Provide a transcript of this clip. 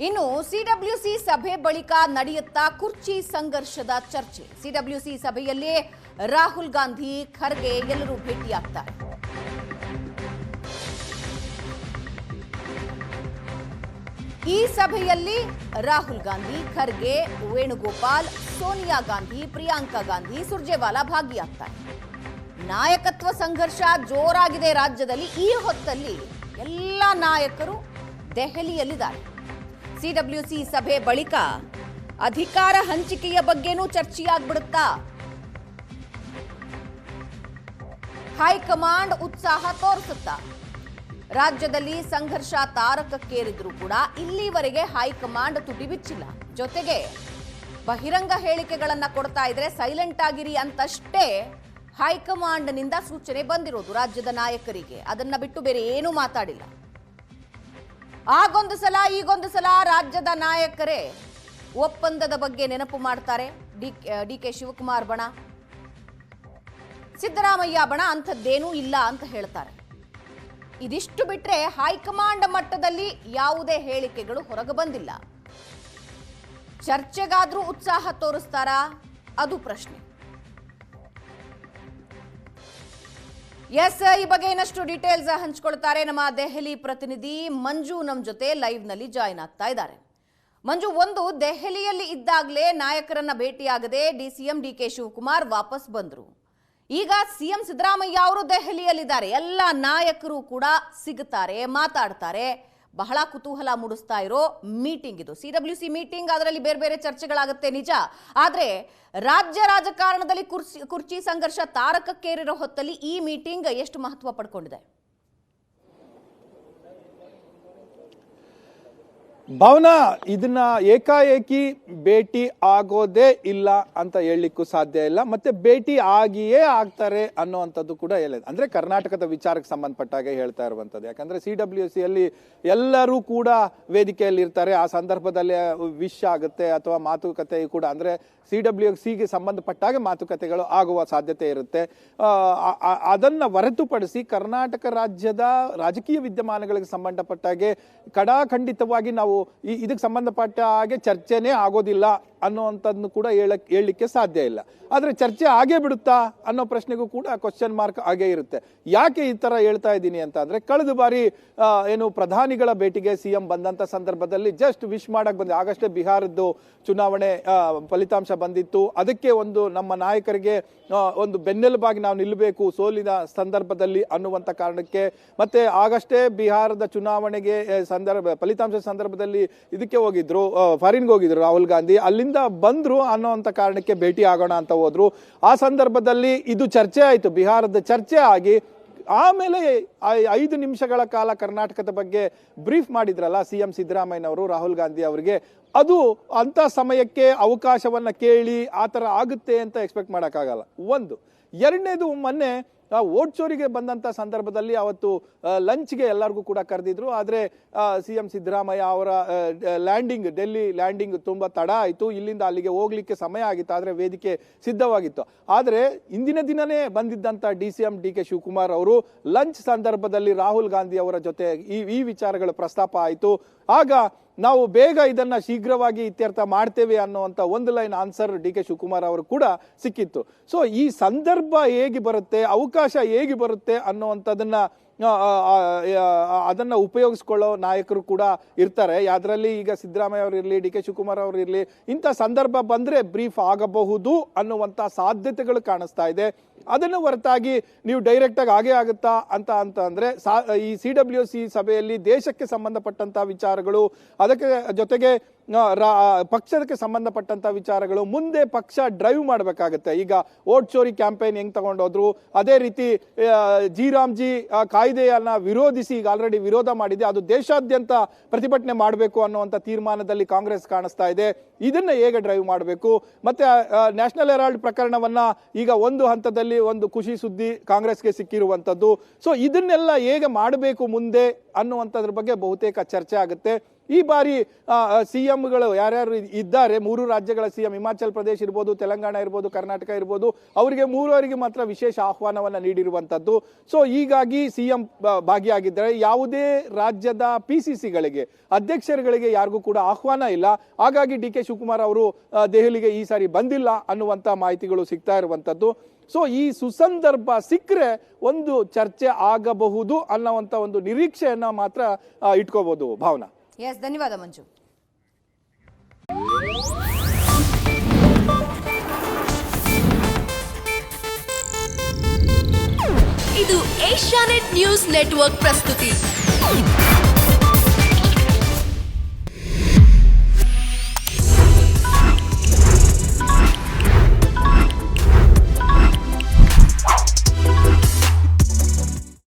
ಇನ್ನು ಸಿಡಬ್ಲ್ಯೂಸಿ ಸಭೆ ಬಳಿಕ ನಡೆಯುತ್ತಾ ಕುರ್ಚಿ ಸಂಘರ್ಷದ ಚರ್ಚೆ. ಸಿಡಬ್ಲ್ಯೂಸಿ ಸಭೆಯಲ್ಲಿ ರಾಹುಲ್ ಗಾಂಧಿ, ಖರ್ಗೆ ಎಲ್ಲರೂ ಭೇಟಿಯಾಗ್ತಾರೆ. ಈ ಸಭೆಯಲ್ಲಿ ರಾಹುಲ್ ಗಾಂಧಿ, ಖರ್ಗೆ, ವೇಣುಗೋಪಾಲ್, ಸೋನಿಯಾ ಗಾಂಧಿ, ಪ್ರಿಯಾಂಕಾ ಗಾಂಧಿ, ಸುರ್ಜೇವಾಲಾ ಭಾಗಿಯಾಗ್ತಾರೆ. ನಾಯಕತ್ವ ಸಂಘರ್ಷ ಜೋರಾಗಿದೆ ರಾಜ್ಯದಲ್ಲಿ. ಈ ಹೊತ್ತಲ್ಲಿ ಎಲ್ಲ ನಾಯಕರು ದೆಹಲಿಯಲ್ಲಿದ್ದಾರೆ. ಸಿಡಬ್ಲ್ಯೂಸಿ ಸಭೆ ಬಳಿಕ ಅಧಿಕಾರ ಹಂಚಿಕೆಯ ಬಗ್ಗೆನೂ ಚರ್ಚೆಯಾಗ್ಬಿಡುತ್ತಾ? ಹೈಕಮಾಂಡ್ ಉತ್ಸಾಹ ತೋರಿಸುತ್ತಾ? ರಾಜ್ಯದಲ್ಲಿ ಸಂಘರ್ಷ ತಾರಕಕ್ಕೇರಿದ್ರು ಕೂಡ ಇಲ್ಲಿವರೆಗೆ ಹೈಕಮಾಂಡ್ ತುಟಿ ಬಿಚ್ಚಿಲ್ಲ. ಜೊತೆಗೆ ಬಹಿರಂಗ ಹೇಳಿಕೆಗಳನ್ನ ಕೊಡ್ತಾ ಇದ್ರೆ ಸೈಲೆಂಟ್ ಆಗಿರಿ ಅಂತಷ್ಟೇ ಹೈಕಮಾಂಡ್ನಿಂದ ಸೂಚನೆ ಬಂದಿರೋದು ರಾಜ್ಯದ ನಾಯಕರಿಗೆ. ಅದನ್ನ ಬಿಟ್ಟು ಬೇರೆ ಏನೂ ಮಾತಾಡಿಲ್ಲ. ಆಗೊಂದು ಸಲ ಈಗೊಂದು ಸಲ ರಾಜ್ಯದ ನಾಯಕರೇ ಒಪ್ಪಂದದ ಬಗ್ಗೆ ನೆನಪು ಮಾಡ್ತಾರೆ. ಡಿ ಕೆ ಶಿವಕುಮಾರ್ ಬಣ, ಸಿದ್ದರಾಮಯ್ಯ ಬಣ ಅಂಥದ್ದೇನೂ ಇಲ್ಲ ಅಂತ ಹೇಳ್ತಾರೆ. ಇದಿಷ್ಟು ಬಿಟ್ರೆ ಹೈಕಮಾಂಡ್ ಮಟ್ಟದಲ್ಲಿ ಯಾವುದೇ ಹೇಳಿಕೆಗಳು ಹೊರಗೆ ಬಂದಿಲ್ಲ. ಚರ್ಚೆಗಾದ್ರೂ ಉತ್ಸಾಹ ತೋರಿಸ್ತಾರಾ? ಅದು ಪ್ರಶ್ನೆ. ಎಸ್, ಈ ಬಗ್ಗೆ ಇನ್ನಷ್ಟು ಡೀಟೇಲ್ಸ್ ಹಂಚಿಕೊಳ್ತಾರೆ ನಮ್ಮ ದೆಹಲಿ ಪ್ರತಿನಿಧಿ ಮಂಜು. ನಮ್ಮ ಜೊತೆ ಲೈವ್ ನಲ್ಲಿ ಜಾಯಿನ್ ಆಗ್ತಾ ಇದ್ದಾರೆ. ಮಂಜು, ಒಂದು ದೆಹಲಿಯಲ್ಲಿ ಇದ್ದಾಗಲೇ ನಾಯಕರನ್ನ ಭೇಟಿಯಾಗದೆ ಸಿಎಂ ಡಿ ಕೆ ಶಿವಕುಮಾರ್ ವಾಪಸ್ ಬಂದ್ರು. ಈಗ ಸಿಎಂ ಸಿದ್ದರಾಮಯ್ಯ ಅವರು ದೆಹಲಿಯಲ್ಲಿದ್ದಾರೆ. ಎಲ್ಲ ನಾಯಕರು ಕೂಡ ಸಿಗುತ್ತಾರೆ, ಮಾತಾಡ್ತಾರೆ. ಬಹಳ ಕುತೂಹಲ ಮೂಡಿಸ್ತಾ ಇರೋ ಮೀಟಿಂಗ್ ಇದು. ಸಿಡಬ್ಲ್ಯೂಸಿ ಮೀಟಿಂಗ್, ಅದರಲ್ಲಿ ಬೇರೆ ಬೇರೆ ಚರ್ಚೆಗಳಾಗುತ್ತೆ ನಿಜ. ಆದ್ರೆ ರಾಜ್ಯ ರಾಜಕಾರಣದಲ್ಲಿ ಕುರ್ಚಿ ಸಂಘರ್ಷ ತಾರಕಕ್ಕೇರಿರೋ ಹೊತ್ತಲ್ಲಿ ಈ ಮೀಟಿಂಗ್ ಎಷ್ಟು ಮಹತ್ವ ಪಡ್ಕೊಂಡಿದೆ? ಭಾವನಾ, ಇದನ್ನ ಏಕಾಏಕಿ ಭೇಟಿ ಆಗೋದೇ ಇಲ್ಲ ಅಂತ ಹೇಳಲಿಕ್ಕೂ ಸಾಧ್ಯ ಇಲ್ಲ. ಮತ್ತೆ ಭೇಟಿ ಆಗಿಯೇ ಆಗ್ತಾರೆ ಅನ್ನೋವಂಥದ್ದು ಕೂಡ ಹೇಳಿದೆ. ಅಂದ್ರೆ ಕರ್ನಾಟಕದ ವಿಚಾರಕ್ಕೆ ಸಂಬಂಧಪಟ್ಟಾಗೆ ಹೇಳ್ತಾ ಇರುವಂಥದ್ದು. ಯಾಕಂದ್ರೆ ಸಿಡಬ್ಲ್ಯೂಸಿ ಅಲ್ಲಿ ಎಲ್ಲರೂ ಕೂಡ ವೇದಿಕೆಯಲ್ಲಿ ಇರ್ತಾರೆ. ಆ ಸಂದರ್ಭದಲ್ಲಿ ವಿಶ್ ಆಗುತ್ತೆ ಅಥವಾ ಮಾತುಕತೆ ಕೂಡ, ಅಂದ್ರೆ ಸಿಡಬ್ಲ್ಯೂಸಿಗೆ ಸಂಬಂಧಪಟ್ಟಾಗ ಮಾತುಕತೆಗಳು ಆಗುವ ಸಾಧ್ಯತೆ ಇರುತ್ತೆ. ಅದನ್ನ ಹೊರತುಪಡಿಸಿ ಕರ್ನಾಟಕ ರಾಜ್ಯದ ರಾಜಕೀಯ ವಿದ್ಯಮಾನಗಳಿಗೆ ಸಂಬಂಧಪಟ್ಟಾಗೆ ಕಡಾಖಂಡಿತವಾಗಿ ನಾವು ಇದಕ್ಕೆ ಸಂಬಂಧಪಟ್ಟ ಹಾಗೆ ಚರ್ಚೆನೇ ಆಗೋದಿಲ್ಲ ಅನ್ನೋವಂಥದ್ದನ್ನು ಕೂಡ ಹೇಳಲಿಕ್ಕೆ ಸಾಧ್ಯ ಇಲ್ಲ. ಆದ್ರೆ ಚರ್ಚೆ ಆಗೇ ಬಿಡುತ್ತಾ ಅನ್ನೋ ಪ್ರಶ್ನೆಗೂ ಕೂಡ ಕ್ವಶನ್ ಮಾರ್ಕ್ ಆಗೇ ಇರುತ್ತೆ. ಯಾಕೆ ಈ ತರ ಹೇಳ್ತಾ ಇದ್ದೀನಿ ಅಂತ ಅಂದ್ರೆ, ಕಳೆದ ಬಾರಿ ಏನು ಪ್ರಧಾನಿಗಳ ಭೇಟಿಗೆ ಸಿಎಂ ಬಂದಂತ ಸಂದರ್ಭದಲ್ಲಿ ಜಸ್ಟ್ ವಿಶ್ ಮಾಡಕ್ ಬಂದೆ. ಆಗಷ್ಟೇ ಬಿಹಾರದ್ದು ಚುನಾವಣೆ ಫಲಿತಾಂಶ ಬಂದಿತ್ತು. ಅದಕ್ಕೆ ಒಂದು ನಮ್ಮ ನಾಯಕರಿಗೆ ಒಂದು ಬೆನ್ನೆಲುಬಾಗಿ ನಾವು ನಿಲ್ಲಬೇಕು ಸೋಲಿನ ಸಂದರ್ಭದಲ್ಲಿ ಅನ್ನುವಂಥ ಕಾರಣಕ್ಕೆ, ಮತ್ತೆ ಆಗಷ್ಟೇ ಬಿಹಾರದ ಚುನಾವಣೆಗೆ ಫಲಿತಾಂಶ ಸಂದರ್ಭದಲ್ಲಿ ಇದಕ್ಕೆ ಹೋಗಿದ್ರು, ಫಾರಿನ್ಗೆ ಹೋಗಿದ್ರು ರಾಹುಲ್ ಗಾಂಧಿ. ಅಲ್ಲಿಂದ ಬಂದ್ರು ಅನ್ನೋಂಥ ಕಾರಣಕ್ಕೆ ಭೇಟಿ ಆಗೋಣ ಅಂತ ಹೋದ್ರು. ಆ ಸಂದರ್ಭದಲ್ಲಿ ಇದು ಚರ್ಚೆ ಆಯಿತು, ಬಿಹಾರದ ಚರ್ಚೆ ಆಗಿ ಆಮೇಲೆ 5 ನಿಮಿಷಗಳ ಕಾಲ ಕರ್ನಾಟಕದ ಬಗ್ಗೆ ಬ್ರೀಫ್ ಮಾಡಿದ್ರಲ್ಲ ಸಿಎಂ ಸಿದ್ದರಾಮಯ್ಯನವರು ರಾಹುಲ್ ಗಾಂಧಿ ಅವರಿಗೆ. ಅದು ಅಂತ ಸಮಯಕ್ಕೆ ಅವಕಾಶವನ್ನ ಕೇಳಿ ಆ ತರ ಆಗುತ್ತೆ ಅಂತ ಎಕ್ಸ್ಪೆಕ್ಟ್ ಮಾಡೋಕ್ಕಾಗಲ್ಲ. ಒಂದು. ಎರಡನೇದು, ಮೊನ್ನೆ ವೋಟ್ ಚೋರಿಗೆ ಬಂದಂತ ಸಂದರ್ಭದಲ್ಲಿ ಅವತ್ತು ಲಂಚ್ಗೆ ಎಲ್ಲರಿಗೂ ಕೂಡ ಕರೆದಿದ್ರು. ಆದ್ರೆ ಸಿಎಂ ಸಿದ್ದರಾಮಯ್ಯ ಅವರ ಡೆಲ್ಲಿ ಲ್ಯಾಂಡಿಂಗ್ ತುಂಬಾ ತಡ ಆಯಿತು. ಇಲ್ಲಿಂದ ಅಲ್ಲಿಗೆ ಹೋಗ್ಲಿಕ್ಕೆ ಸಮಯ ಆಗಿತ್ತು, ಆದ್ರೆ ವೇದಿಕೆ ಸಿದ್ಧವಾಗಿತ್ತು. ಆದ್ರೆ ಇಂದಿನ ದಿನನೇ ಬಂದಿದ್ದಂತ ಸಿಎಂ ಡಿ ಕೆ ಶಿವಕುಮಾರ್ ಅವರು ಲಂಚ್ ಸಂದರ್ಭದಲ್ಲಿ ರಾಹುಲ್ ಗಾಂಧಿ ಅವರ ಜೊತೆ ಈ ವಿಚಾರಗಳು ಪ್ರಸ್ತಾಪ ಆಯಿತು. ಆಗ ನಾವು ಬೇಗ ಇದನ್ನ ಶೀಘ್ರವಾಗಿ ಇತ್ಯರ್ಥ ಮಾಡ್ತೇವೆ ಅನ್ನುವಂಥ ಒಂದು line answer D K Shivakumar ಅವರು ಕೂಡ ಸಿಕ್ಕಿತ್ತು. ಸೊ ಈ ಸಂದರ್ಭ ಹೇಗೆ ಬರುತ್ತೆ, ಅವಕಾಶ ಹೇಗೆ ಬರುತ್ತೆ ಅನ್ನುವಂಥದ್ದನ್ನ ಅದನ್ನ ಉಪಯೋಗಿಸ್ಕೊಳ್ಳೋ ನಾಯಕರು ಕೂಡ ಇರ್ತಾರೆ. ಅದರಲ್ಲಿ ಈಗ ಸಿದ್ದರಾಮಯ್ಯ ಅವರು ಇರಲಿ, ಡಿ ಕೆ ಶಿವಕುಮಾರ್ ಅವರು ಇರಲಿ, ಇಂಥ ಸಂದರ್ಭ ಬಂದ್ರೆ ಬ್ರೀಫ್ ಆಗಬಹುದು ಅನ್ನುವಂಥ ಸಾಧ್ಯತೆಗಳು ಕಾಣಿಸ್ತಾ ಇದೆ. ಅದನ್ನು ಹೊರತಾಗಿ ನೀವು ಡೈರೆಕ್ಟ್ ಆಗಿ ಹಾಗೆ ಆಗುತ್ತಾ ಅಂತ ಅಂದ್ರೆ ಈ ಸಿಡಬ್ಲ್ಯೂಸಿ ಸಭೆಯಲ್ಲಿ ದೇಶಕ್ಕೆ ಸಂಬಂಧಪಟ್ಟಂತ ವಿಚಾರಗಳು, ಅದಕ್ಕೆ ಜೊತೆಗೆ ಪಕ್ಷಕ್ಕೆ ಸಂಬಂಧಪಟ್ಟಂತ ವಿಚಾರಗಳು, ಮುಂದೆ ಪಕ್ಷ ಡ್ರೈವ್ ಮಾಡಬೇಕಾಗುತ್ತೆ. ಈಗ ವೋಟ್ ಚೋರಿ ಕ್ಯಾಂಪೇನ್ ಹೆಂಗ್ ತಗೊಂಡೋದ್ರು, ಅದೇ ರೀತಿ ಜಿ ಕಾಯ್ದೆಯನ್ನ ವಿರೋಧಿಸಿ ಈಗ ಆಲ್ರೆಡಿ ವಿರೋಧ ಮಾಡಿದೆ. ಅದು ದೇಶಾದ್ಯಂತ ಪ್ರತಿಭಟನೆ ಮಾಡಬೇಕು ಅನ್ನುವಂಥ ತೀರ್ಮಾನದಲ್ಲಿ ಕಾಂಗ್ರೆಸ್ ಕಾಣಿಸ್ತಾ ಇದೆ. ಇದನ್ನ ಹೇಗೆ ಡ್ರೈವ್ ಮಾಡಬೇಕು, ಮತ್ತೆ ನ್ಯಾಷನಲ್ ಹೆರಾಲ್ಡ್ ಪ್ರಕರಣವನ್ನ ಈಗ ಒಂದು ಹಂತದಲ್ಲಿ ಒಂದು ಖುಷಿ ಸುದ್ದಿ ಕಾಂಗ್ರೆಸ್ಗೆ ಸಿಕ್ಕಿರುವಂತದ್ದು. ಸೊ ಇದನ್ನೆಲ್ಲ ಹೇಗೆ ಮಾಡಬೇಕು ಮುಂದೆ ಅನ್ನುವಂಥದ್ರ ಬಗ್ಗೆ ಬಹುತೇಕ ಚರ್ಚೆ ಆಗುತ್ತೆ. ಈ ಬಾರಿ CMಗಳು ಯಾರ್ಯಾರು ಇದ್ದಾರೆ, 3 ರಾಜ್ಯಗಳ CM, ಹಿಮಾಚಲ್ ಪ್ರದೇಶ್ ಇರ್ಬೋದು, ತೆಲಂಗಾಣ ಇರ್ಬೋದು, ಕರ್ನಾಟಕ ಇರ್ಬೋದು, ಅವರಿಗೆ 3 ಮಾತ್ರ ವಿಶೇಷ ಆಹ್ವಾನವನ್ನ ನೀಡಿರುವಂತದ್ದು. ಸೊ ಹೀಗಾಗಿ CM ಭಾಗಿಯಾಗಿದ್ದಾರೆ. ಯಾವುದೇ ರಾಜ್ಯದ PCCಗಳಿಗೆ, ಅಧ್ಯಕ್ಷರುಗಳಿಗೆ ಯಾರಿಗೂ ಕೂಡ ಆಹ್ವಾನ ಇಲ್ಲ. ಹಾಗಾಗಿ DK ಶಿವಕುಮಾರ್ ಅವರು ದೆಹಲಿಗೆ ಈ ಸಾರಿ ಬಂದಿಲ್ಲ ಅನ್ನುವಂತ ಮಾಹಿತಿಗಳು ಸಿಗ್ತಾ ಇರುವಂತದ್ದು. ಸೊ ಈ ಸುಸಂದರ್ಭ ಸಿಕ್ಕರೆ ಒಂದು ಚರ್ಚೆ ಆಗಬಹುದು ಅನ್ನುವಂತ ಒಂದು ನಿರೀಕ್ಷೆಯನ್ನ ಮಾತ್ರ ಇಟ್ಕೋಬಹುದು. ಭಾವನಾ. ಎಸ್, ಧನ್ಯವಾದ ಮಂಜು. ಇದು ಏಷ್ಯಾನೆಟ್ ನ್ಯೂಸ್ ನೆಟ್ವರ್ಕ್ ಪ್ರಸ್ತುತಿ.